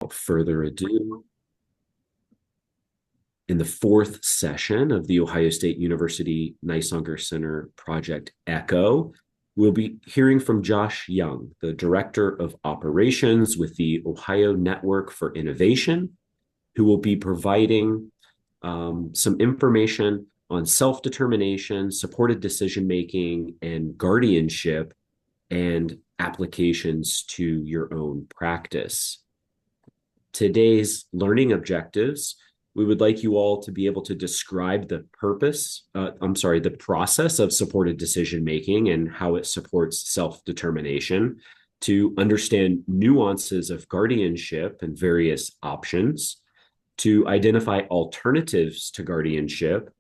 without further ado, in the fourth session of the Ohio State University Nighsonger Center Project ECHO, we'll be hearing from Josh Young, the Director of Operations with the Ohio Network for Innovation, who will be providing some information on self-determination, supported decision-making, and guardianship, and applications to your own practice. Today's learning objectives, we would like you all to be able to describe the the process of supported decision making and how it supports self-determination, to understand nuances of guardianship and various options, to identify alternatives to guardianship,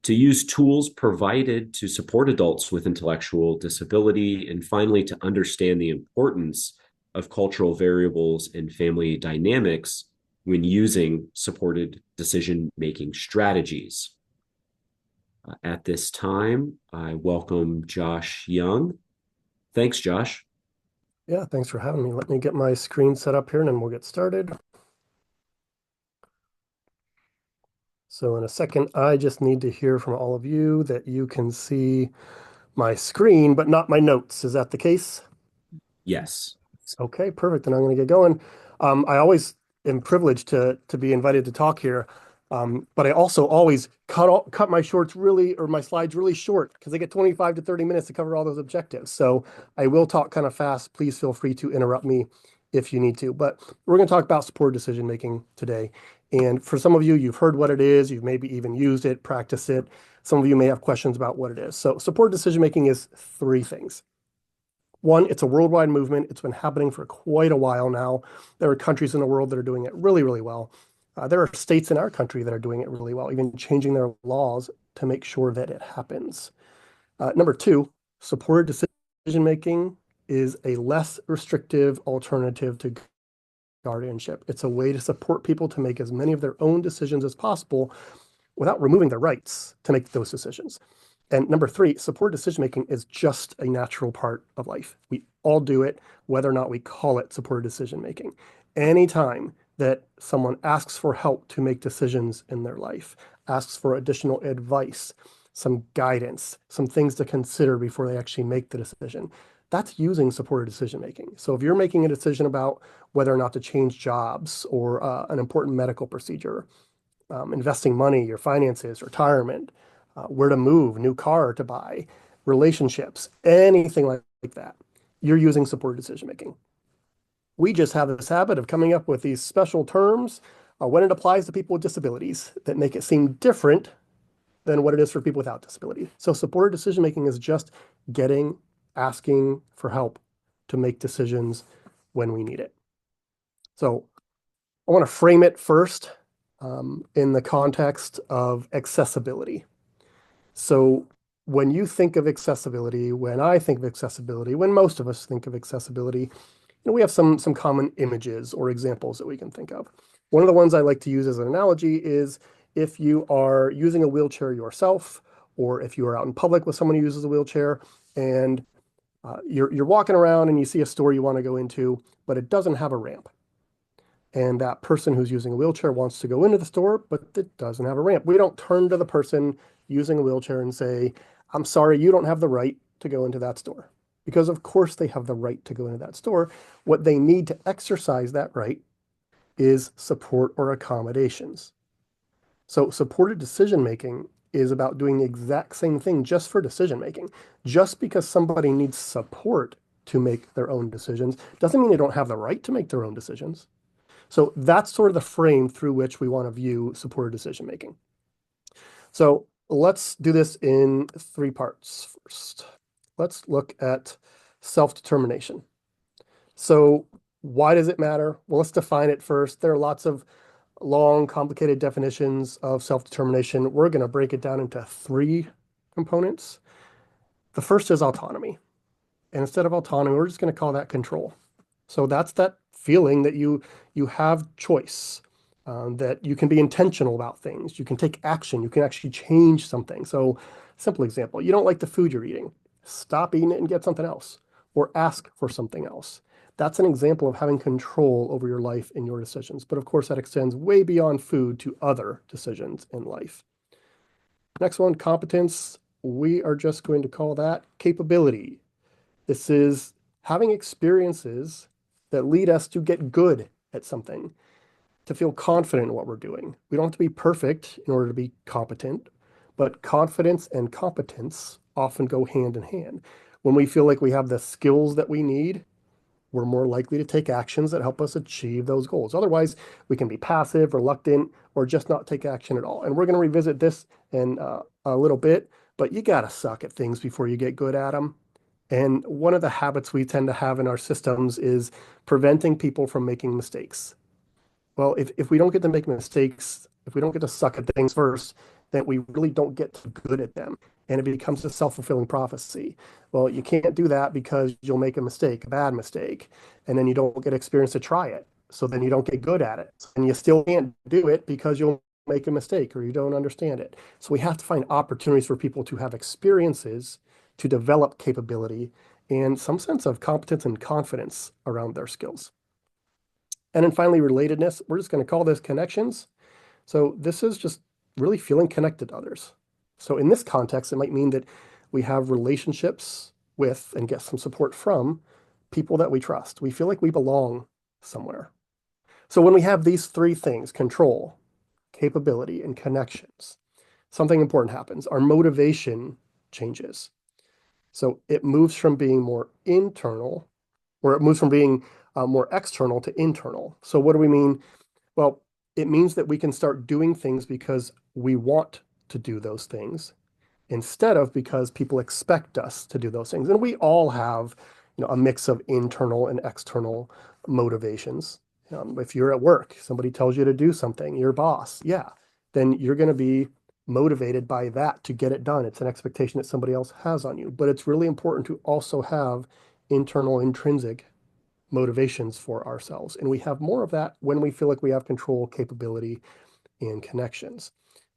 to use tools provided to support adults with intellectual disability, and finally, to understand the importance of cultural variables and family dynamics when using supported decision-making strategies. At this time, I welcome Josh Young. Thanks, Josh. Yeah, thanks for having me. Let me get my screen set up here and then we'll get started. So in a second, I just need to hear from all of you that you can see my screen, but not my notes. Is that the case? Yes. Okay, perfect. Then I'm going to get going. I always am privileged to be invited to talk here, but I also always cut my my slides really short because I get 25 to 30 minutes to cover all those objectives. So I will talk kind of fast. Please feel free to interrupt me if you need to. But we're going to talk about supported decision making today. And for some of you, you've heard what it is. You've maybe even used it, practiced it. Some of you may have questions about what it is. So supported decision making is three things. One, it's a worldwide movement. It's been happening for quite a while now. There are countries in the world that are doing it really, really well. There are states in our country that are doing it really well, even changing their laws to make sure that it happens. Number two, supported decision making is a less restrictive alternative to guardianship. It's a way to support people to make as many of their own decisions as possible without removing their rights to make those decisions. And number three, supported decision-making is just a natural part of life. We all do it, whether or not we call it supported decision-making. Anytime that someone asks for help to make decisions in their life, asks for additional advice, some guidance, some things to consider before they actually make the decision, that's using supported decision-making. So if you're making a decision about whether or not to change jobs or an important medical procedure, investing money, your finances, retirement, where to move, new car to buy, relationships, anything like that, you're using supported decision making. We just have this habit of coming up with these special terms when it applies to people with disabilities that make it seem different than what it is for people without disability. So supported decision making is just asking for help to make decisions when we need it. So I want to frame it first in the context of accessibility. So when you think of accessibility, when I think of accessibility, when most of us think of accessibility, we have some common images or examples that we can think of. One of the ones I like to use as an analogy is if you are using a wheelchair yourself, or if you are out in public with someone who uses a wheelchair, and you're walking around and you see a store you want to go into, but it doesn't have a ramp. And that person who's using a wheelchair wants to go into the store, but it doesn't have a ramp. We don't turn to the person using a wheelchair and say, I'm sorry, you don't have the right to go into that store. Because of course they have the right to go into that store. What they need to exercise that right is support or accommodations. So supported decision-making is about doing the exact same thing just for decision-making. Just because somebody needs support to make their own decisions doesn't mean they don't have the right to make their own decisions. So that's sort of the frame through which we want to view supported decision-making. So let's do this in three parts first. Let's look at self-determination. So why does it matter? Well, let's define it first. There are lots of long, complicated definitions of self-determination. We're going to break it down into three components. The first is autonomy. And instead of autonomy, we're just going to call that control. So that's that feeling that you have choice, that you can be intentional about things. You can take action. You can actually change something. So simple example, you don't like the food you're eating. Stop eating it and get something else, or ask for something else. That's an example of having control over your life and your decisions. But of course, that extends way beyond food to other decisions in life. Next one, competence. We are just going to call that capability. This is having experiences that lead us to get good at something, to feel confident in what we're doing. We don't have to be perfect in order to be competent, but confidence and competence often go hand in hand. When we feel like we have the skills that we need, we're more likely to take actions that help us achieve those goals. Otherwise, we can be passive, reluctant, or just not take action at all. And we're going to revisit this in a little bit, but you got to suck at things before you get good at them. And one of the habits we tend to have in our systems is preventing people from making mistakes. Well, if we don't get to make mistakes, if we don't get to suck at things first, then we really don't get good at them. And it becomes a self-fulfilling prophecy. Well, you can't do that because you'll make a mistake, a bad mistake, and then you don't get experience to try it. So then you don't get good at it. And you still can't do it because you'll make a mistake or you don't understand it. So we have to find opportunities for people to have experiences to develop capability and some sense of competence and confidence around their skills. And then finally, relatedness. We're just going to call this connections. So this is just really feeling connected to others. So in this context, it might mean that we have relationships with and get some support from people that we trust. We feel like we belong somewhere. So when we have these three things, control, capability, and connections, something important happens. Our motivation changes. So it moves from being more internal, or it moves from being more external to internal. So what do we mean? Well, it means that we can start doing things because we want to do those things instead of because people expect us to do those things. And we all have, a mix of internal and external motivations. If you're at work, somebody tells you to do something, your boss, yeah, then you're going to be motivated by that to get it done. It's an expectation that somebody else has on you. But it's really important to also have internal, intrinsic motivations for ourselves. And we have more of that when we feel like we have control, capability, and connections.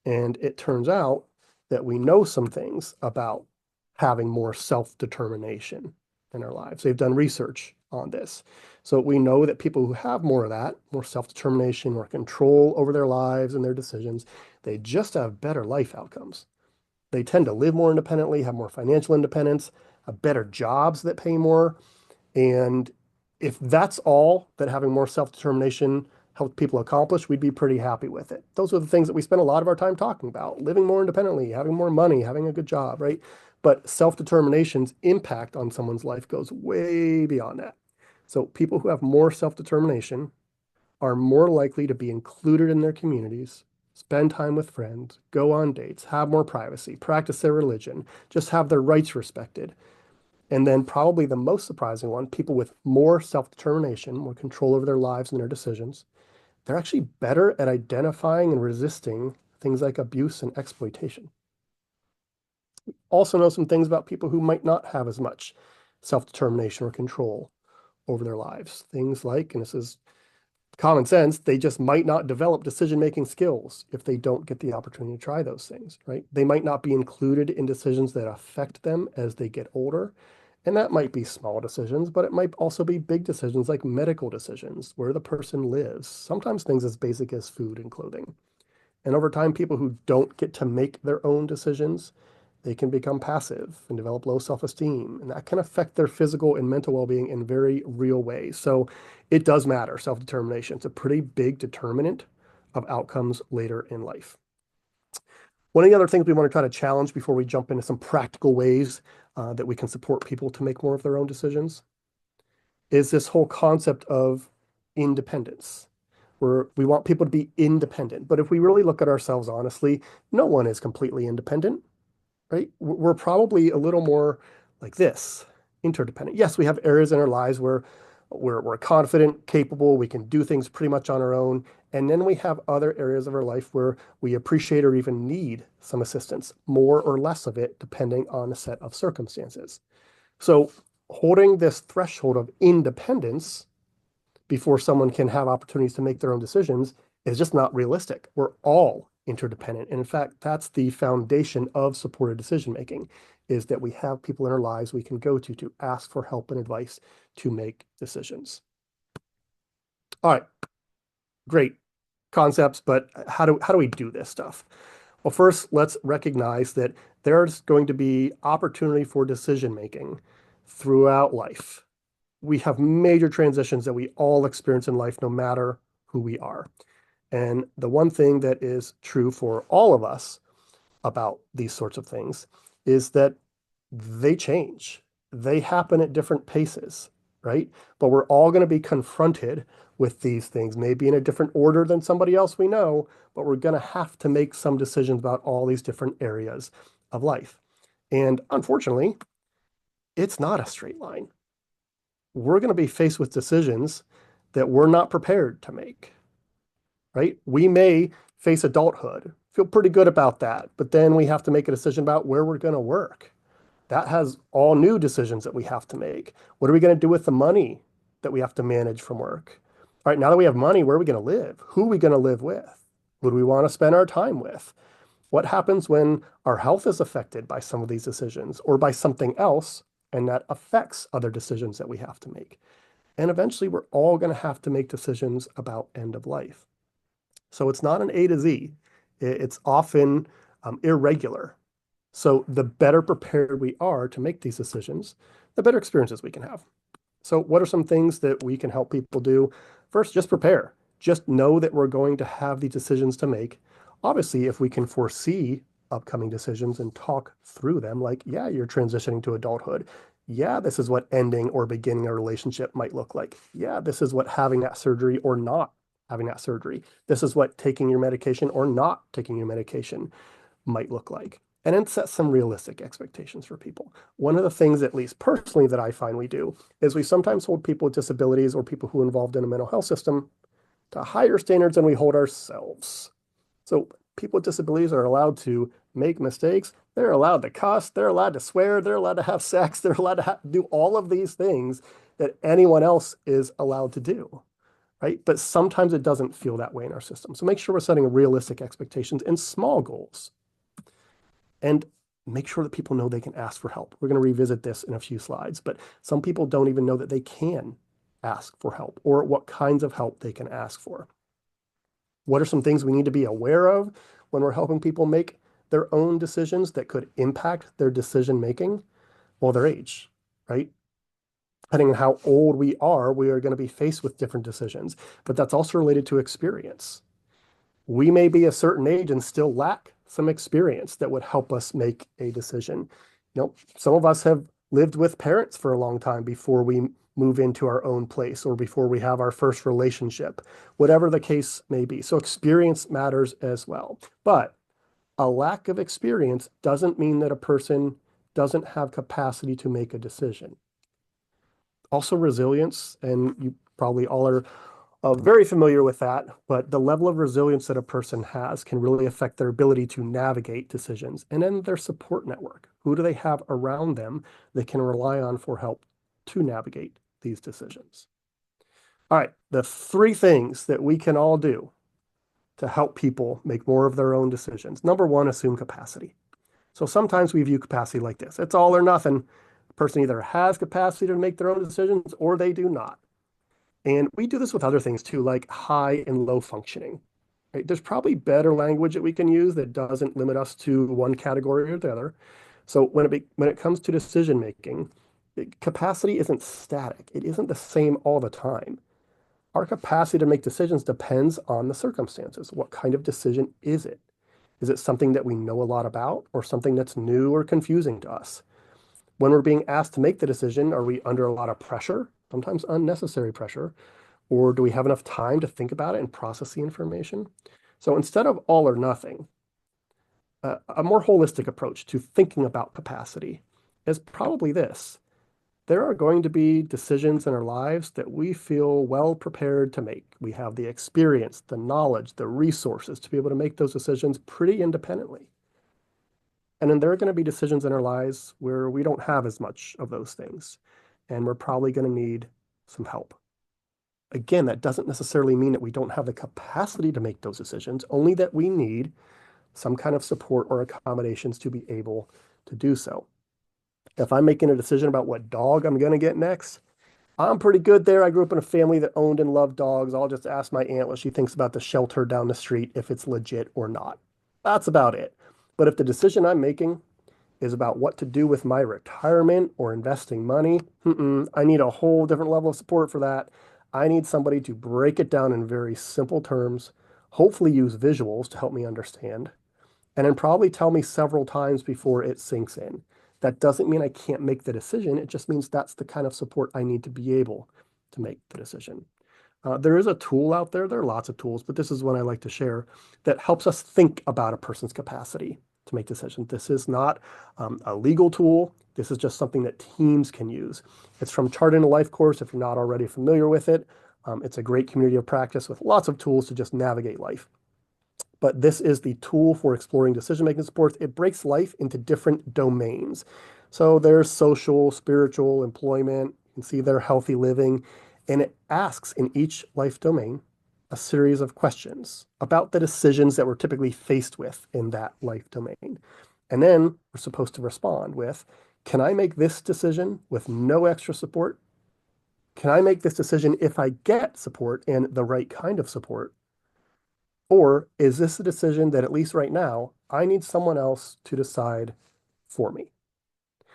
And it turns out that we know some things about having more self-determination in our lives. They've done research on this. So we know that people who have more of that, more self-determination, more control over their lives and their decisions, they just have better life outcomes. They tend to live more independently, have more financial independence, have better jobs that pay more. And if that's all that having more self-determination helped people accomplish, we'd be pretty happy with it. Those are the things that we spend a lot of our time talking about: living more independently, having more money, having a good job, right? But self-determination's impact on someone's life goes way beyond that. So people who have more self-determination are more likely to be included in their communities, spend time with friends, go on dates, have more privacy, practice their religion, just have their rights respected. And then probably the most surprising one, people with more self-determination, more control over their lives and their decisions, they're actually better at identifying and resisting things like abuse and exploitation. We also know some things about people who might not have as much self-determination or control over their lives. Things like, and this is common sense, they just might not develop decision-making skills if they don't get the opportunity to try those things, right? They might not be included in decisions that affect them as they get older. And that might be small decisions, but it might also be big decisions like medical decisions, where the person lives, sometimes things as basic as food and clothing. And over time, people who don't get to make their own decisions, they can become passive and develop low self-esteem. And that can affect their physical and mental well-being in very real ways. So it does matter, self-determination. It's a pretty big determinant of outcomes later in life. One of the other things we want to try to challenge before we jump into some practical ways that we can support people to make more of their own decisions is this whole concept of independence, where we want people to be independent. But if we really look at ourselves honestly, no one is completely independent, right? We're probably a little more like this, interdependent. Yes, we have areas in our lives where we're confident, capable, we can do things pretty much on our own. And then we have other areas of our life where we appreciate or even need some assistance, more or less of it, depending on a set of circumstances. So holding this threshold of independence before someone can have opportunities to make their own decisions is just not realistic. We're all interdependent. And in fact, that's the foundation of supported decision making. is that we have people in our lives we can go to ask for help and advice to make decisions. All right, great concepts, but how do we do this stuff? Well, first, let's recognize that there's going to be opportunity for decision making throughout life. We have major transitions that we all experience in life, no matter who we are. And the one thing that is true for all of us about these sorts of things is that they change. They happen at different paces, right? But we're all going to be confronted with these things, maybe in a different order than somebody else we know, but we're going to have to make some decisions about all these different areas of life. And unfortunately, it's not a straight line. We're going to be faced with decisions that we're not prepared to make, right? We may face adulthood, feel pretty good about that, but then we have to make a decision about where we're going to work. That has all new decisions that we have to make. What are we going to do with the money that we have to manage from work? All right, now that we have money, where are we going to live? Who are we going to live with? Who do we want to spend our time with? What happens when our health is affected by some of these decisions or by something else, and that affects other decisions that we have to make? And eventually, we're all going to have to make decisions about end of life. So it's not an A to Z. It's often irregular. So the better prepared we are to make these decisions, the better experiences we can have. So what are some things that we can help people do? First, just prepare. Just know that we're going to have these decisions to make. Obviously, if we can foresee upcoming decisions and talk through them, like, yeah, you're transitioning to adulthood. Yeah, this is what ending or beginning a relationship might look like. Yeah, this is what having that surgery or not having that surgery. This is what taking your medication or not taking your medication might look like. And then set some realistic expectations for people. One of the things, at least personally, that I find we do is we sometimes hold people with disabilities or people who are involved in a mental health system to higher standards than we hold ourselves. So people with disabilities are allowed to make mistakes. They're allowed to cuss. They're allowed to swear. They're allowed to have sex. They're allowed to do all of these things that anyone else is allowed to do, right? But sometimes it doesn't feel that way in our system. So make sure we're setting realistic expectations and small goals. And make sure that people know they can ask for help. We're going to revisit this in a few slides, but some people don't even know that they can ask for help or what kinds of help they can ask for. What are some things we need to be aware of when we're helping people make their own decisions that could impact their decision making? Well, their age, right? Depending on how old we are going to be faced with different decisions, but that's also related to experience. We may be a certain age and still lack some experience that would help us make a decision. Some of us have lived with parents for a long time before we move into our own place or before we have our first relationship, whatever the case may be. So experience matters as well. But a lack of experience doesn't mean that a person doesn't have capacity to make a decision. Also resilience, and you probably all are very familiar with that, but the level of resilience that a person has can really affect their ability to navigate decisions. And then their support network. Who do they have around them they can rely on for help to navigate these decisions? All right, the three things that we can all do to help people make more of their own decisions. Number one, assume capacity. So sometimes we view capacity like this. It's all or nothing. The person either has capacity to make their own decisions or they do not. And we do this with other things too, like high and low functioning. Right? There's probably better language that we can use that doesn't limit us to one category or the other. So when it comes to decision making, capacity isn't static. It isn't the same all the time. Our capacity to make decisions depends on the circumstances. What kind of decision is it? Is it something that we know a lot about or something that's new or confusing to us? When we're being asked to make the decision, are we under a lot of pressure, sometimes unnecessary pressure, or do we have enough time to think about it and process the information? So instead of all or nothing, a more holistic approach to thinking about capacity is probably this. There are going to be decisions in our lives that we feel well prepared to make. We have the experience, the knowledge, the resources to be able to make those decisions pretty independently. And then there are going to be decisions in our lives where we don't have as much of those things, and we're probably going to need some help. Again, that doesn't necessarily mean that we don't have the capacity to make those decisions, only that we need some kind of support or accommodations to be able to do so. If I'm making a decision about what dog I'm going to get next, I'm pretty good there. I grew up in a family that owned and loved dogs. I'll just ask my aunt what she thinks about the shelter down the street, if it's legit or not. That's about it. But if the decision I'm making is about what to do with my retirement or investing money, I need a whole different level of support for that. I need somebody to break it down in very simple terms, hopefully use visuals to help me understand, and then probably tell me several times before it sinks in. That doesn't mean I can't make the decision. It just means that's the kind of support I need to be able to make the decision. There is a tool out there. There are lots of tools, but this is one I like to share that helps us think about a person's capacity to make decisions. This is not a legal tool. This is just something that teams can use. It's from Chart in a Life course, if you're not already familiar with it. It's a great community of practice with lots of tools to just navigate life. But this is the tool for exploring decision-making supports. It breaks life into different domains. So there's social, spiritual, employment. You can see their healthy living. And it asks in each life domain a series of questions about the decisions that we're typically faced with in that life domain. And then we're supposed to respond with, can I make this decision with no extra support? Can I make this decision if I get support and the right kind of support? Or is this a decision that, at least right now, I need someone else to decide for me?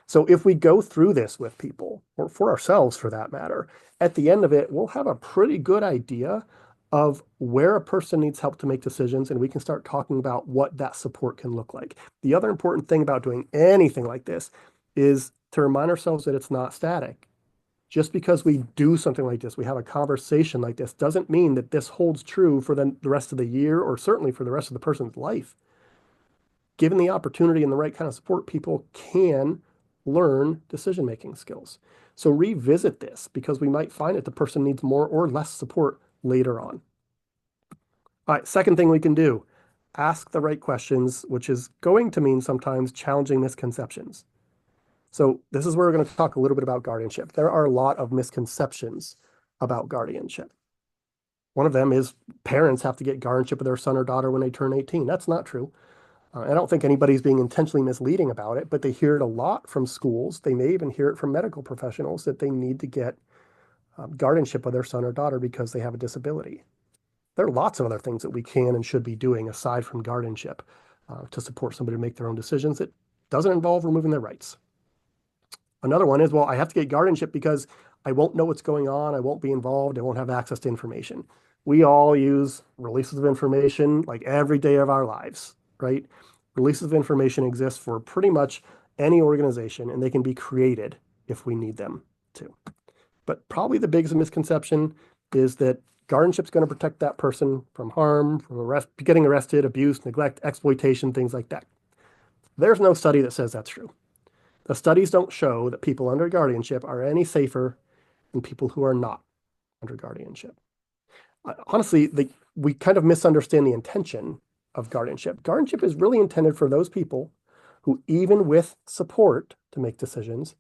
So if we go through this with people, or for ourselves for that matter, at the end of it, we'll have a pretty good idea of where a person needs help to make decisions, and we can start talking about what that support can look like. The other important thing about doing anything like this is to remind ourselves that it's not static. Just because we do something like this, we have a conversation like this, doesn't mean that this holds true for the rest of the year or certainly for the rest of the person's life. Given the opportunity and the right kind of support, people can learn decision-making skills. So revisit this because we might find that the person needs more or less support later on. All right, second thing we can do, ask the right questions, which is going to mean sometimes challenging misconceptions. So this is where we're going to talk a little bit about guardianship. There are a lot of misconceptions about guardianship. One of them is parents have to get guardianship of their son or daughter when they turn 18. That's not true. I don't think anybody's being intentionally misleading about it, but they hear it a lot from schools. They may even hear it from medical professionals that they need to get guardianship of their son or daughter because they have a disability. There are lots of other things that we can and should be doing aside from guardianship to support somebody to make their own decisions that doesn't involve removing their rights. Another one is, well, I have to get guardianship because I won't know what's going on. I won't be involved. I won't have access to information. We all use releases of information like every day of our lives, right? Releases of information exist for pretty much any organization, and they can be created if we need them to. But probably the biggest misconception is that guardianship is going to protect that person from harm, from getting arrested, abuse, neglect, exploitation, things like that. There's no study that says that's true. The studies don't show that people under guardianship are any safer than people who are not under guardianship. Honestly, we kind of misunderstand the intention of guardianship. Guardianship is really intended for those people who, even with support to make decisions,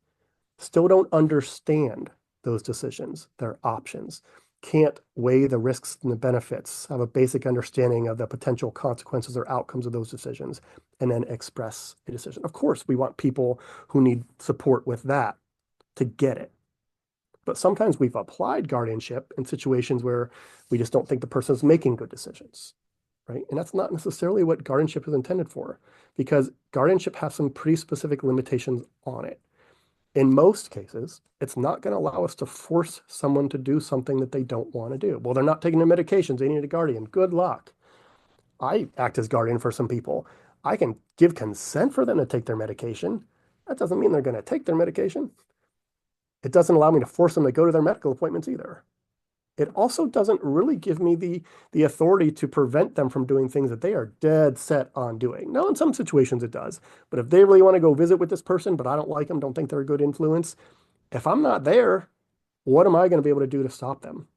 still don't understand those decisions, their options, can't weigh the risks and the benefits, have a basic understanding of the potential consequences or outcomes of those decisions, and then express a decision. Of course, we want people who need support with that to get it. But sometimes we've applied guardianship in situations where we just don't think the person is making good decisions, right? And that's not necessarily what guardianship is intended for, because guardianship has some pretty specific limitations on it. In most cases, it's not going to allow us to force someone to do something that they don't want to do. Well, they're not taking their medications. They need a guardian. Good luck. I act as guardian for some people. I can give consent for them to take their medication. That doesn't mean they're going to take their medication. It doesn't allow me to force them to go to their medical appointments either. It also doesn't really give me the authority to prevent them from doing things that they are dead set on doing. Now, in some situations it does, but if they really want to go visit with this person, but I don't like them, don't think they're a good influence, if I'm not there, what am I going to be able to do to stop them?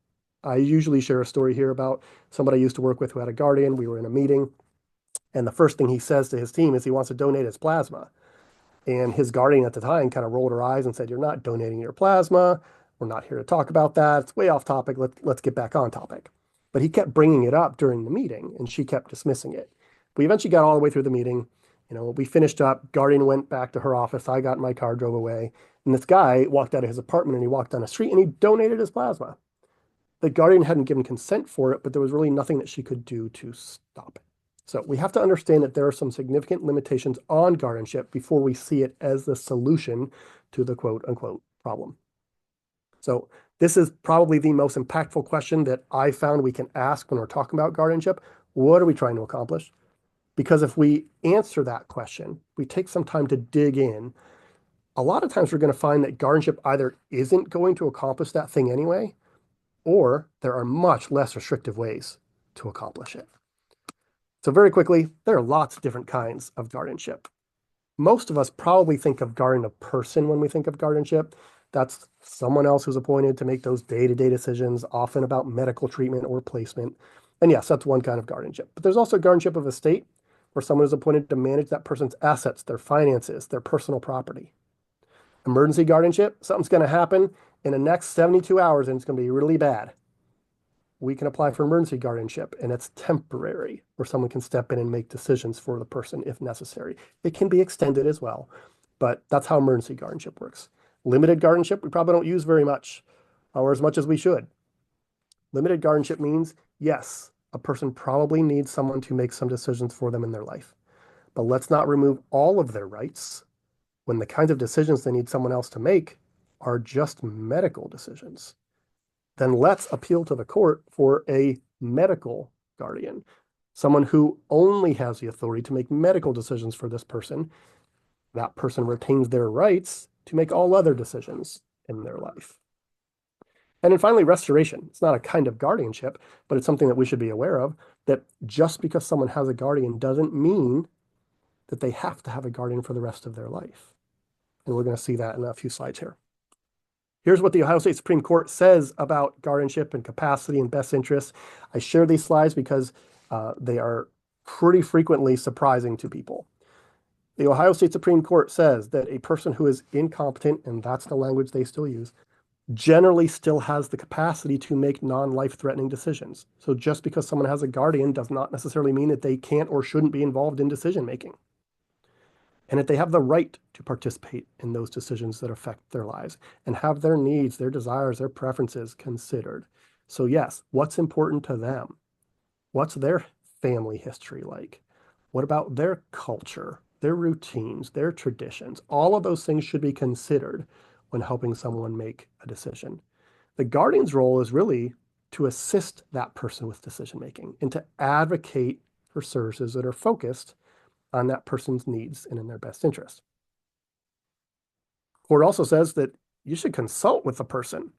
I usually share a story here about somebody I used to work with who had a guardian. We were in a meeting, and the first thing he says to his team is he wants to donate his plasma. And his guardian at the time kind of rolled her eyes and said, "You're not donating your plasma. We're not here to talk about that. It's way off topic. Let's get back on topic." But he kept bringing it up during the meeting, and she kept dismissing it. We eventually got all the way through the meeting, We finished up, Guardian went back to her office, I got in my car, drove away, and this guy walked out of his apartment and he walked down the street and he donated his plasma. The Guardian hadn't given consent for it, but there was really nothing that she could do to stop it. So we have to understand that there are some significant limitations on guardianship before we see it as the solution to the quote unquote problem. So this is probably the most impactful question that I found we can ask when we're talking about guardianship. What are we trying to accomplish? Because if we answer that question, we take some time to dig in, a lot of times we're going to find that guardianship either isn't going to accomplish that thing anyway, or there are much less restrictive ways to accomplish it. So very quickly, there are lots of different kinds of guardianship. Most of us probably think of guardian a person when we think of guardianship. That's someone else who's appointed to make those day-to-day decisions, often about medical treatment or placement. And yes, that's one kind of guardianship. But there's also guardianship of a state, where someone is appointed to manage that person's assets, their finances, their personal property. Emergency guardianship, something's going to happen in the next 72 hours and it's going to be really bad. We can apply for emergency guardianship and it's temporary, where someone can step in and make decisions for the person if necessary. It can be extended as well, but that's how emergency guardianship works. Limited guardianship, we probably don't use very much, or as much as we should. Limited guardianship means, yes, a person probably needs someone to make some decisions for them in their life. But let's not remove all of their rights when the kinds of decisions they need someone else to make are just medical decisions. Then let's appeal to the court for a medical guardian, someone who only has the authority to make medical decisions for this person. That person retains their rights to make all other decisions in their life. And then finally, restoration. It's not a kind of guardianship, but it's something that we should be aware of, that just because someone has a guardian doesn't mean that they have to have a guardian for the rest of their life. And we're going to see that in a few slides here. Here's what the Ohio State Supreme Court says about guardianship and capacity and best interests. I share these slides because they are pretty frequently surprising to people. The Ohio State Supreme Court says that a person who is incompetent, and that's the language they still use, generally still has the capacity to make non-life-threatening decisions. So just because someone has a guardian does not necessarily mean that they can't or shouldn't be involved in decision-making, and that they have the right to participate in those decisions that affect their lives and have their needs, their desires, their preferences considered. So yes, what's important to them? What's their family history like? What about their culture, their routines, their traditions? All of those things should be considered when helping someone make a decision. The guardian's role is really to assist that person with decision making and to advocate for services that are focused on that person's needs and in their best interest. The court also says that you should consult with the person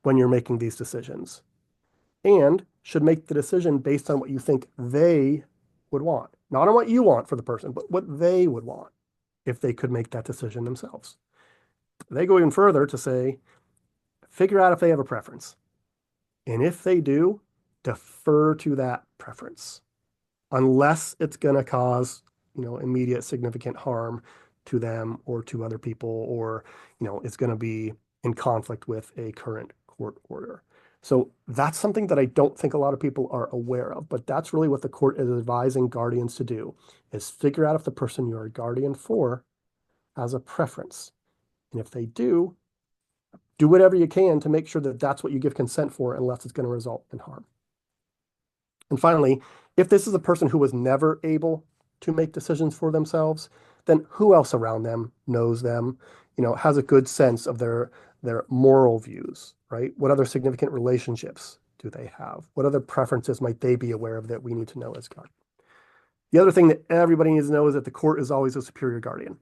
when you're making these decisions and should make the decision based on what you think they would want. Not on what you want for the person, but what they would want if they could make that decision themselves. They go even further to say, figure out if they have a preference. And if they do, defer to that preference, unless it's going to cause, immediate significant harm to them or to other people, or, it's going to be in conflict with a current court order. So that's something that I don't think a lot of people are aware of, but that's really what the court is advising guardians to do, is figure out if the person you're a guardian for has a preference. And if they do whatever you can to make sure that that's what you give consent for, unless it's going to result in harm. And finally, if this is a person who was never able to make decisions for themselves, then who else around them knows them, has a good sense of their moral views, right? What other significant relationships do they have? What other preferences might they be aware of that we need to know as guardian? The other thing that everybody needs to know is that the court is always a superior guardian.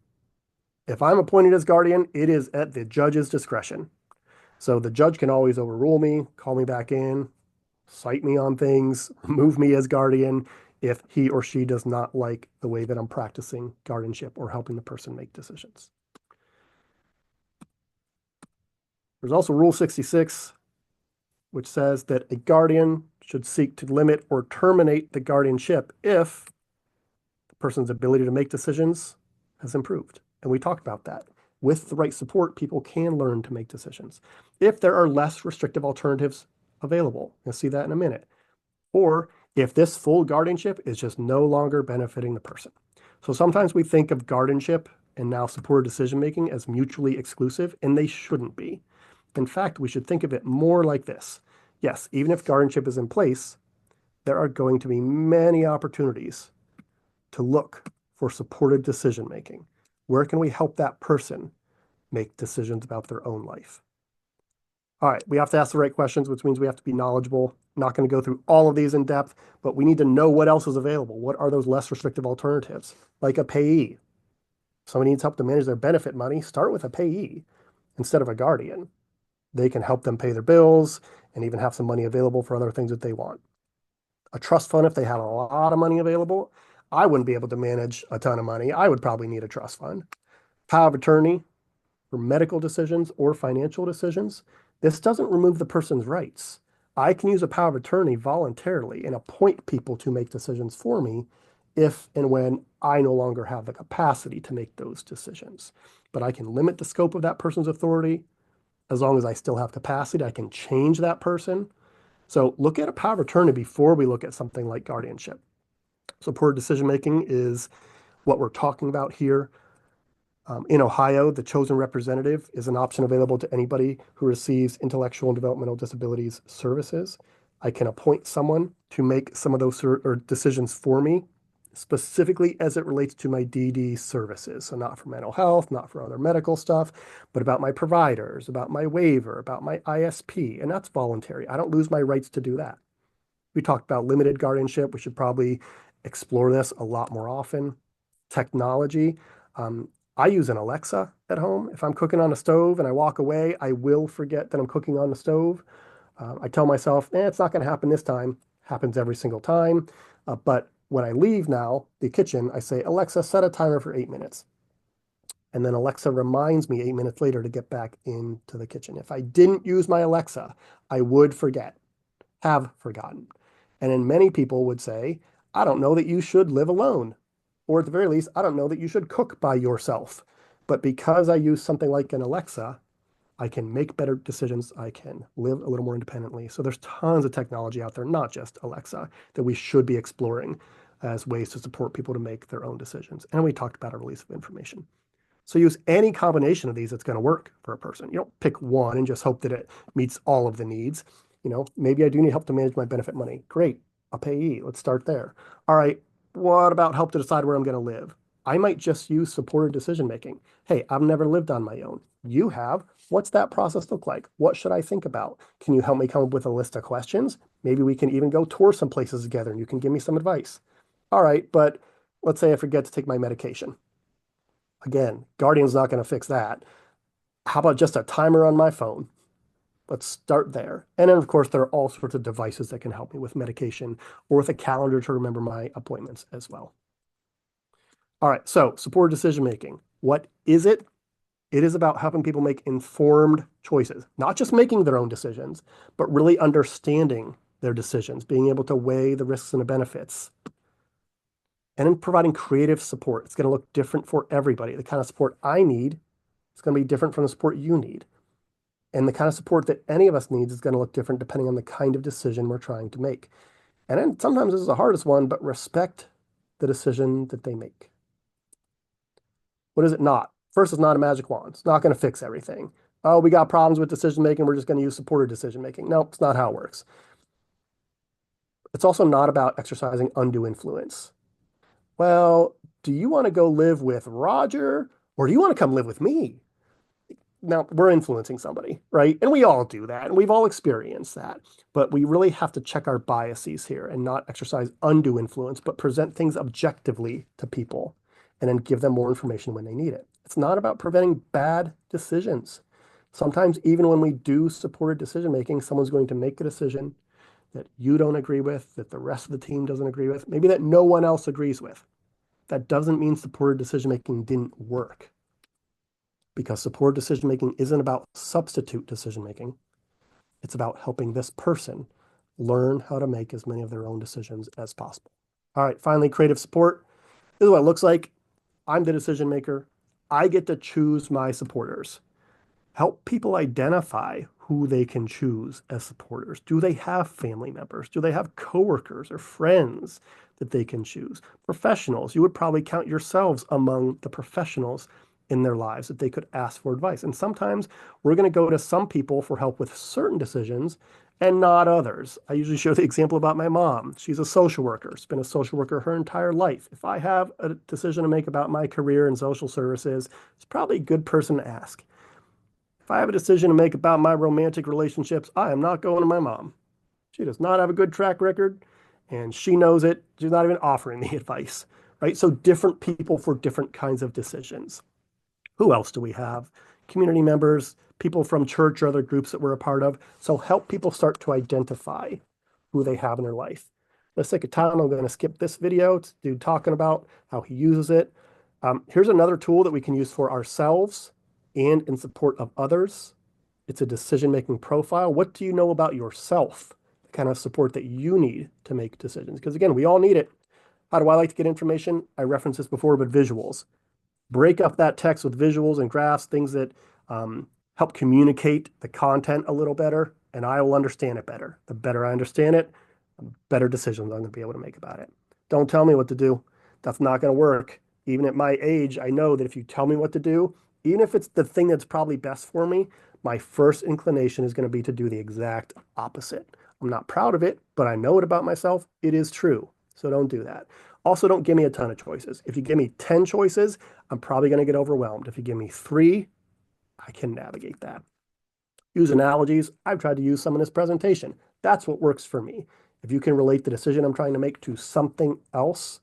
If I'm appointed as guardian, it is at the judge's discretion. So the judge can always overrule me, call me back in, cite me on things, remove me as guardian if he or she does not like the way that I'm practicing guardianship or helping the person make decisions. There's also Rule 66, which says that a guardian should seek to limit or terminate the guardianship if the person's ability to make decisions has improved. And we talked about that. With the right support, people can learn to make decisions. If there are less restrictive alternatives available, you'll see that in a minute. Or if this full guardianship is just no longer benefiting the person. So sometimes we think of guardianship and now supported decision making as mutually exclusive, and they shouldn't be. In fact, we should think of it more like this. Yes, even if guardianship is in place, there are going to be many opportunities to look for supported decision making. Where can we help that person make decisions about their own life? All right, we have to ask the right questions, which means we have to be knowledgeable. I'm not going to go through all of these in depth, but we need to know what else is available. What are those less restrictive alternatives? Like a payee. If somebody needs help to manage their benefit money, start with a payee instead of a guardian. They can help them pay their bills and even have some money available for other things that they want. A trust fund, if they have a lot of money available, I wouldn't be able to manage a ton of money. I would probably need a trust fund. Power of attorney for medical decisions or financial decisions. This doesn't remove the person's rights. I can use a power of attorney voluntarily and appoint people to make decisions for me if and when I no longer have the capacity to make those decisions. But I can limit the scope of that person's authority as long as I still have capacity. I can change that person. So look at a power of attorney before we look at something like guardianship. Supported decision making is what we're talking about here. In Ohio, the chosen representative is an option available to anybody who receives intellectual and developmental disabilities services. I can appoint someone to make some of those decisions for me, specifically as it relates to my DD services. So not for mental health, not for other medical stuff, but about my providers, about my waiver, about my ISP, and that's voluntary. I don't lose my rights to do that. We talked about limited guardianship. We should probably explore this a lot more often. Technology. Um, I use an Alexa at home. If I'm cooking on a stove and I walk away, I will forget that I'm cooking on the stove. I tell myself, it's not going to happen this time. Happens every single time. But when I leave now, the kitchen, I say, Alexa, set a timer for 8 minutes. And then Alexa reminds me 8 minutes later to get back into the kitchen. If I didn't use my Alexa, I would forget, have forgotten. And then many people would say, I don't know that you should live alone. Or at the very least, I don't know that you should cook by yourself. But because I use something like an Alexa, I can make better decisions. I can live a little more independently. So there's tons of technology out there, not just Alexa, that we should be exploring as ways to support people to make their own decisions. And we talked about a release of information. So use any combination of these that's going to work for a person. You don't pick one and just hope that it meets all of the needs. Maybe I do need help to manage my benefit money. Great, a payee. Let's start there. All right, what about help to decide where I'm going to live? I might just use supported decision making. Hey, I've never lived on my own. You have. What's that process look like? What should I think about? Can you help me come up with a list of questions? Maybe we can even go tour some places together and you can give me some advice. All right, but let's say I forget to take my medication. Again, Guardian's not going to fix that. How about just a timer on my phone? Let's start there. And then, of course, there are all sorts of devices that can help me with medication or with a calendar to remember my appointments as well. All right, so supported decision making. What is it? It is about helping people make informed choices, not just making their own decisions, but really understanding their decisions, being able to weigh the risks and the benefits, and then providing creative support. It's going to look different for everybody. The kind of support I need is going to be different from the support you need. And the kind of support that any of us needs is going to look different depending on the kind of decision we're trying to make. And then sometimes this is the hardest one, but respect the decision that they make. What is it not? First, it's not a magic wand. It's not going to fix everything. Oh, we got problems with decision making. We're just going to use supported decision making. No, it's not how it works. It's also not about exercising undue influence. Well, do you want to go live with Roger or do you want to come live with me? Now, we're influencing somebody, right? And we all do that, and we've all experienced that. But we really have to check our biases here and not exercise undue influence, but present things objectively to people and then give them more information when they need it. It's not about preventing bad decisions. Sometimes, even when we do supported decision making, someone's going to make a decision that you don't agree with, that the rest of the team doesn't agree with, maybe that no one else agrees with. That doesn't mean supported decision making didn't work, because supported decision making isn't about substitute decision making. It's about helping this person learn how to make as many of their own decisions as possible. All right, finally, creative support. This is what it looks like. I'm the decision maker. I get to choose my supporters. Help people identify who they can choose as supporters. Do they have family members? Do they have coworkers or friends that they can choose? Professionals, you would probably count yourselves among the professionals in their lives that they could ask for advice. And sometimes we're going to go to some people for help with certain decisions and not others. I usually show the example about my mom. She's a social worker, she's been a social worker her entire life. If I have a decision to make about my career in social services, it's probably a good person to ask. If I have a decision to make about my romantic relationships, I am not going to my mom. She does not have a good track record, and she knows it. She's not even offering the advice, right? So different people for different kinds of decisions. Who else do we have? Community members, people from church or other groups that we're a part of. So help people start to identify who they have in their life. For the sake of time, I'm going to skip this video to do talking about how he uses it. Here's another tool that we can use for ourselves and in support of others. It's a decision-making profile. What do you know about yourself? The kind of support that you need to make decisions. Because again, we all need it. How do I like to get information? I referenced this before, but visuals. Break up that text with visuals and graphs, things that help communicate the content a little better, and I will understand it better. The better I understand it, the better decisions I'm going to be able to make about it. Don't tell me what to do. That's not going to work. Even at my age, I know that if you tell me what to do, even if it's the thing that's probably best for me, my first inclination is going to be to do the exact opposite. I'm not proud of it, but I know it about myself. It is true. So don't do that. Also, don't give me a ton of choices. If you give me 10 choices, I'm probably going to get overwhelmed. If you give me 3, I can navigate that. Use analogies. I've tried to use some in this presentation. That's what works for me. If you can relate the decision I'm trying to make to something else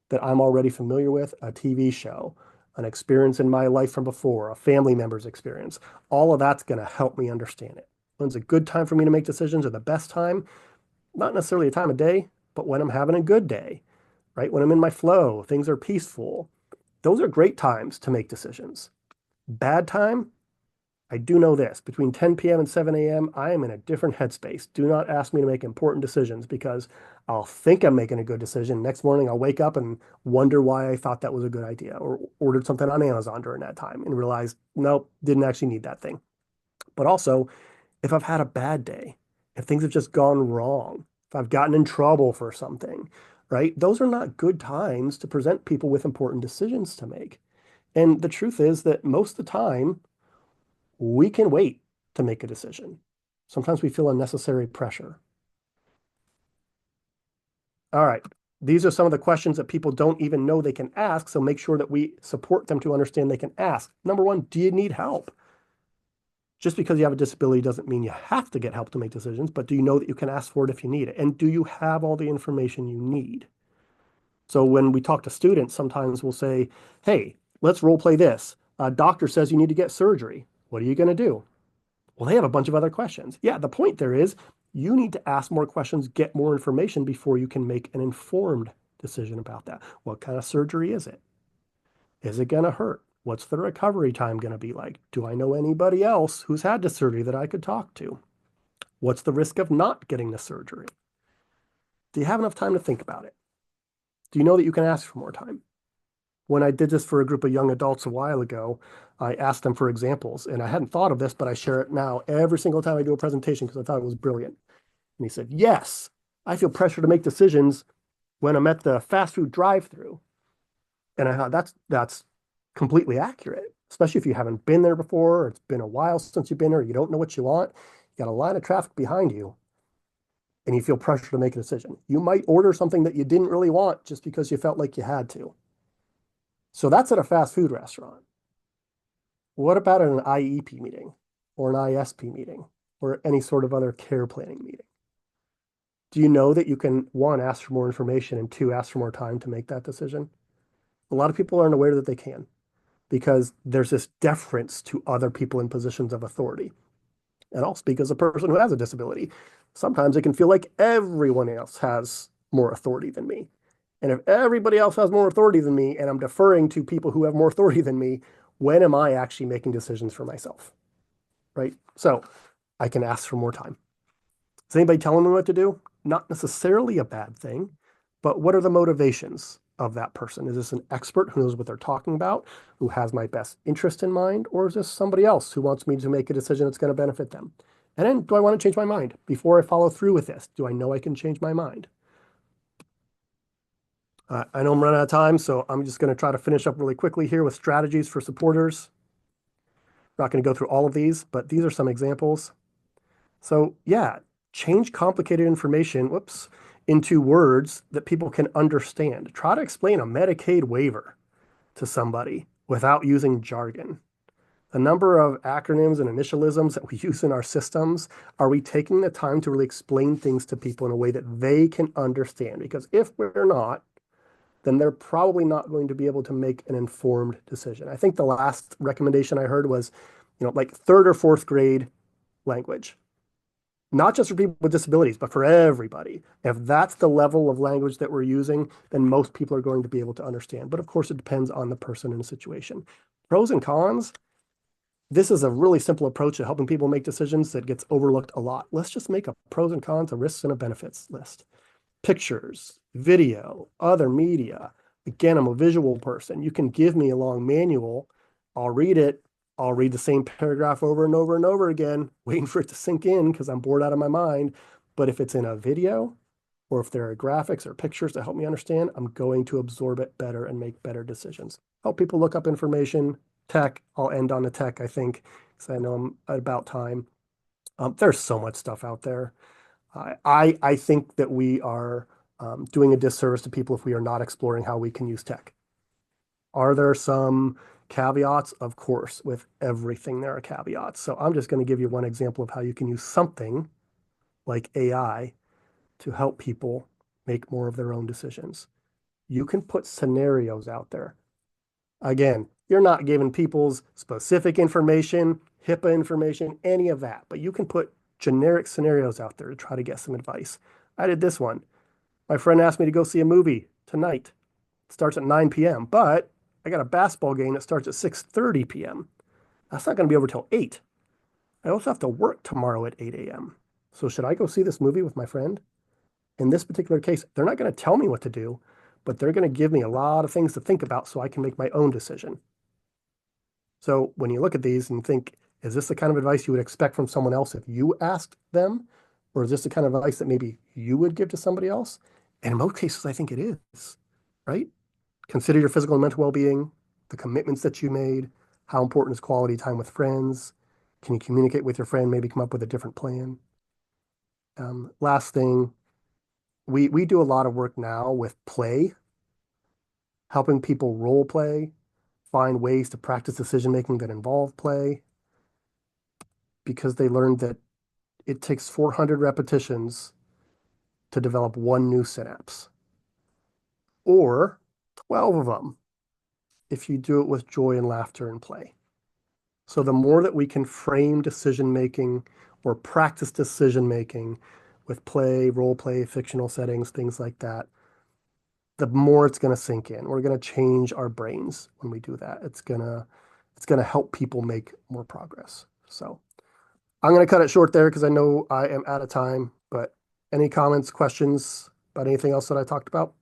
that I'm already familiar with, a TV show, an experience in my life from before, a family member's experience, all of that's going to help me understand it. When's a good time for me to make decisions or the best time? Not necessarily a time of day, but when I'm having a good day, right? When I'm in my flow, things are peaceful. Those are great times to make decisions. Bad time, I do know this. Between 10 p.m. and 7 a.m., I am in a different headspace. Do not ask me to make important decisions because I'll think I'm making a good decision. Next morning, I'll wake up and wonder why I thought that was a good idea or ordered something on Amazon during that time and realized, nope, didn't actually need that thing. But also, if I've had a bad day, if things have just gone wrong, if I've gotten in trouble for something, right? Those are not good times to present people with important decisions to make. And the truth is that most of the time, we can wait to make a decision. Sometimes we feel unnecessary pressure. All right. These are some of the questions that people don't even know they can ask. So make sure that we support them to understand they can ask. Number one, do you need help? Just because you have a disability doesn't mean you have to get help to make decisions, but do you know that you can ask for it if you need it? And do you have all the information you need? So when we talk to students, sometimes we'll say, hey, let's role play this. A doctor says you need to get surgery. What are you going to do? Well, they have a bunch of other questions. Yeah, the point there is you need to ask more questions, get more information before you can make an informed decision about that. What kind of surgery is it? Is it going to hurt? What's the recovery time going to be like? Do I know anybody else who's had the surgery that I could talk to? What's the risk of not getting the surgery? Do you have enough time to think about it? Do you know that you can ask for more time? When I did this for a group of young adults a while ago, I asked them for examples, and I hadn't thought of this, but I share it now every single time I do a presentation because I thought it was brilliant. And he said, yes, I feel pressure to make decisions when I'm at the fast food drive-through. And I thought that's completely accurate, especially if you haven't been there before, or it's been a while since you've been there, you don't know what you want, you got a line of traffic behind you, and you feel pressure to make a decision. You might order something that you didn't really want just because you felt like you had to. So that's at a fast food restaurant. What about at an IEP meeting or an ISP meeting or any sort of other care planning meeting? Do you know that you can, one, ask for more information and two, ask for more time to make that decision? A lot of people aren't aware that they can because there's this deference to other people in positions of authority. And I'll speak as a person who has a disability. Sometimes it can feel like everyone else has more authority than me. And if everybody else has more authority than me and I'm deferring to people who have more authority than me, when am I actually making decisions for myself? Right? So I can ask for more time. Is anybody telling me what to do? Not necessarily a bad thing, but what are the motivations? of that person? Is this an expert who knows what they're talking about, who has my best interest in mind, or is this somebody else who wants me to make a decision that's going to benefit them? And then, do I want to change my mind before I follow through with this? Do I know I can change my mind? I know I'm running out of time, so I'm just going to try to finish up really quickly here with strategies for supporters. I'm not going to go through all of these, but these are some examples. So yeah, change complicated information, whoops, into words that people can understand. Try to explain a Medicaid waiver to somebody without using jargon. The number of acronyms and initialisms that we use in our systems, are we taking the time to really explain things to people in a way that they can understand? Because if we're not, then they're probably not going to be able to make an informed decision. I think the last recommendation I heard was, like third or fourth grade language, not just for people with disabilities, but for everybody. If that's the level of language that we're using, then most people are going to be able to understand. But of course, it depends on the person and the situation. Pros and cons. This is a really simple approach to helping people make decisions that gets overlooked a lot. Let's just make a pros and cons, a risks and a benefits list. Pictures, video, other media. Again, I'm a visual person. You can give me a long manual. I'll read it. I'll read the same paragraph over and over and over again, waiting for it to sink in because I'm bored out of my mind. But if it's in a video, or if there are graphics or pictures to help me understand, I'm going to absorb it better and make better decisions. Help people look up information, tech. I'll end on the tech, I think, because I know I'm at about time. There's so much stuff out there. I think that we are doing a disservice to people if we are not exploring how we can use tech. Are there some caveats? Of course, with everything there are caveats. So I'm just going to give you one example of how you can use something like AI to help people make more of their own decisions. You can put scenarios out there. Again, you're not giving people's specific information, HIPAA information, any of that, but you can put generic scenarios out there to try to get some advice. I did this one. My friend asked me to go see a movie tonight. It starts at 9 p.m., but I got a basketball game that starts at 6:30 p.m. That's not going to be over till 8. I also have to work tomorrow at 8 a.m. So should I go see this movie with my friend? In this particular case, they're not going to tell me what to do, but they're going to give me a lot of things to think about so I can make my own decision. So when you look at these and think, is this the kind of advice you would expect from someone else if you asked them? Or is this the kind of advice that maybe you would give to somebody else? And in most cases, I think it is, right? Consider your physical and mental well-being, the commitments that you made, how important is quality time with friends? Can you communicate with your friend, maybe come up with a different plan? Last thing, we do a lot of work now with play, helping people role play, find ways to practice decision making that involve play, because they learned that it takes 400 repetitions to develop one new synapse, or 12 of them if you do it with joy and laughter and play. So the more that we can frame decision making or practice decision making with play, role play, fictional settings, things like that, the more it's going to sink in. We're going to change our brains when we do that. It's going to help people make more progress. So I'm going to cut it short there because I know I am out of time, but any comments, questions about anything else that I talked about?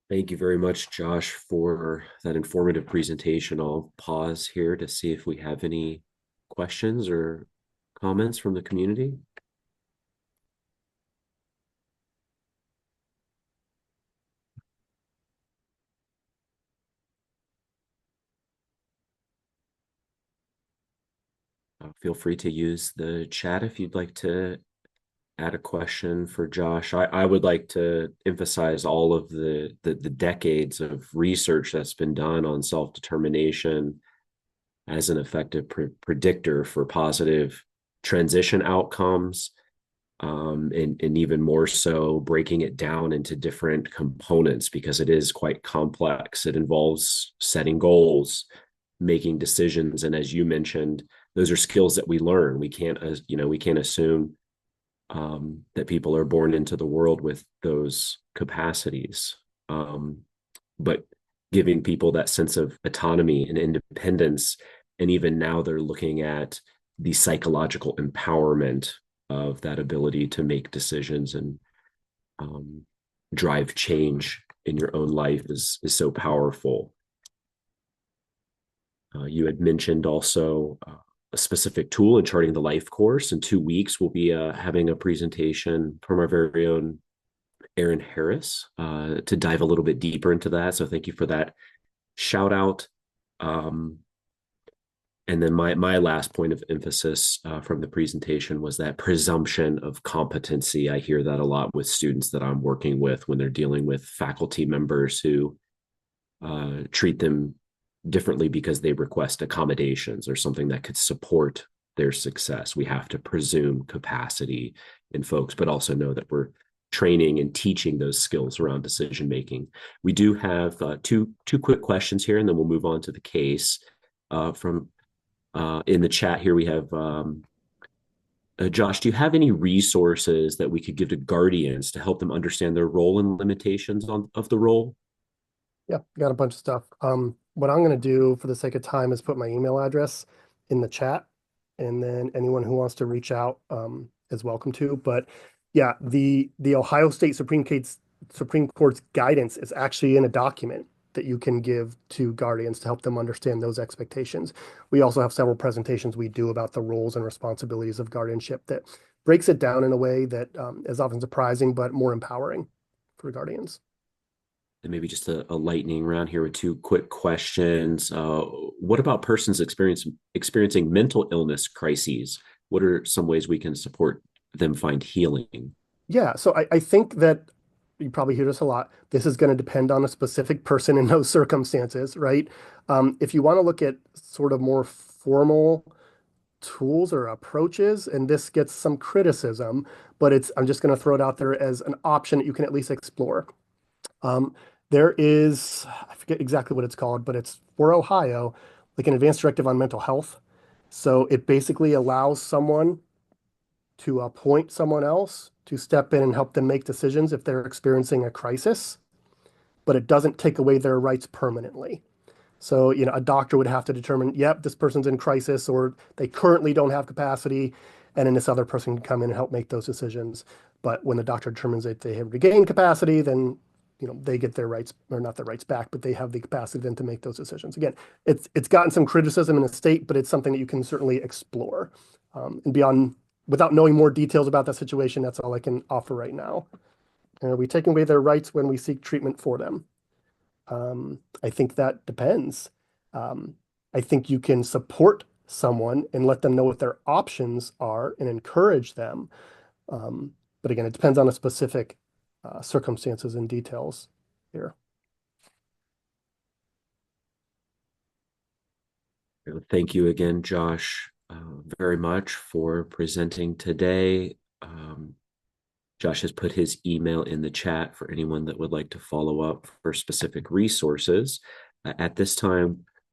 Thank you very much, Josh, for that informative presentation. I'll pause here to see if we have any questions or comments from the community. Feel free to use the chat if you'd like to add a question for Josh. I would like to emphasize all of the decades of research that's been done on self-determination as an effective predictor for positive transition outcomes, and even more so breaking it down into different components because it is quite complex. It involves setting goals, making decisions, and as you mentioned, those are skills that we learn. We can't assume that people are born into the world with those capacities. But giving people that sense of autonomy and independence, and even now they're looking at the psychological empowerment of that ability to make decisions and um, drive change in your own life is so powerful. You had mentioned also a specific tool in charting the life course. In 2 weeks, we'll be having a presentation from our very own Aaron Harris to dive a little bit deeper into that. So thank you for that shout out. Um, and then my last point of emphasis from the presentation was that presumption of competency. I hear that a lot with students that I'm working with when they're dealing with faculty members who treat them differently because they request accommodations or something that could support their success. We have to presume capacity in folks, but also know that we're training and teaching those skills around decision making. We do have two quick questions here, and then we'll move on to the case. From in the chat here, we have Josh. Do you have any resources that we could give to guardians to help them understand their role and limitations of the role? Yeah, got a bunch of stuff. What I'm going to do for the sake of time is put my email address in the chat, and then anyone who wants to reach out is welcome to. But yeah, the Ohio State Supreme Court's guidance is actually in a document that you can give to guardians to help them understand those expectations. We also have several presentations we do about the roles and responsibilities of guardianship that breaks it down in a way that is often surprising but more empowering for guardians. And maybe just a lightning round here with two quick questions. What about persons experiencing mental illness crises? What are some ways we can support them find healing? Yeah, so I think that you probably hear this a lot. This is going to depend on a specific person in those circumstances, right? If you want to look at sort of more formal tools or approaches, and this gets some criticism, but I'm just going to throw it out there as an option that you can at least explore. Um, there is, I forget exactly what it's called, but it's for Ohio, like an advanced directive on mental health. So it basically allows someone to appoint someone else to step in and help them make decisions if they're experiencing a crisis, but it doesn't take away their rights permanently. So, a doctor would have to determine, yep, this person's in crisis or they currently don't have capacity, and then this other person can come in and help make those decisions. But when the doctor determines that they have regained capacity, then they get their rights, or not their rights back, but they have the capacity then to make those decisions. Again, it's gotten some criticism in the state, but it's something that you can certainly explore. And beyond, without knowing more details about that situation, that's all I can offer right now. And are we taking away their rights when we seek treatment for them? I think that depends. Um, I think you can support someone and let them know what their options are and encourage them. But again, it depends on the specific circumstances and details here. Thank you again, Josh, very much for presenting today. Josh has put his email in the chat for anyone that would like to follow up for specific resources. At this time,